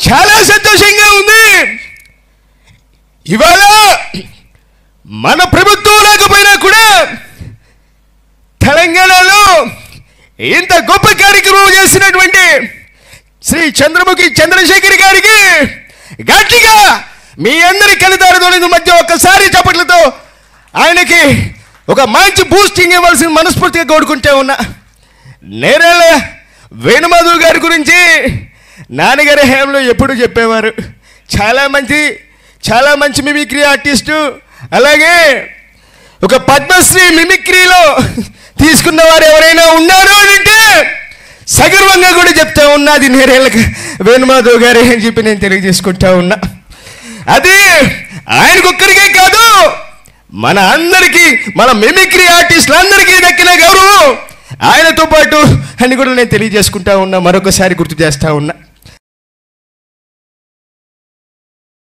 చాలా సంతోషంగా ఉంది. ఇవాళ మన ప్రభుత్వం లేకపోయినా కూడా తెలంగాణలో ఇంత గొప్ప కార్యక్రమం చేసినటువంటి శ్రీ చంద్రముఖి చంద్రశేఖర్ గారికి గట్టిగా మీ అందరి కలిదారుల మధ్య ఒక్కసారి చప్పట్లతో ఆయనకి ఒక మంచి బూస్టింగ్ ఇవ్వాల్సిన మనస్ఫూర్తిగా కోరుకుంటే ఉన్నా. నేరేళ్ళ వేణుమాధవ్ గారి గురించి నాన్నగారి హయాంలో ఎప్పుడు చెప్పేవారు. చాలా మంచి మిమిక్రీ ఆర్టిస్టు. అలాగే ఒక పద్మశ్రీ మిమిక్రీలో తీసుకున్న వారు ఎవరైనా ఉన్నారు అంటే సగర్వంగా కూడా చెప్తా ఉన్నా, అది నేరేళ్ళ వేణుమాధవ్ గారే అని చెప్పి నేను తెలియజేసుకుంటా ఉన్నా. అది ఆయనకొక్కరికే కాదు, మన అందరికీ, మన మిమిక్రీ ఆర్టిస్టులందరికీ దక్కిన గౌరవం ఆయనతో పాటు అని కూడా నేను తెలియజేసుకుంటా ఉన్నా, మరొకసారి గుర్తు చేస్తా ఉన్నా.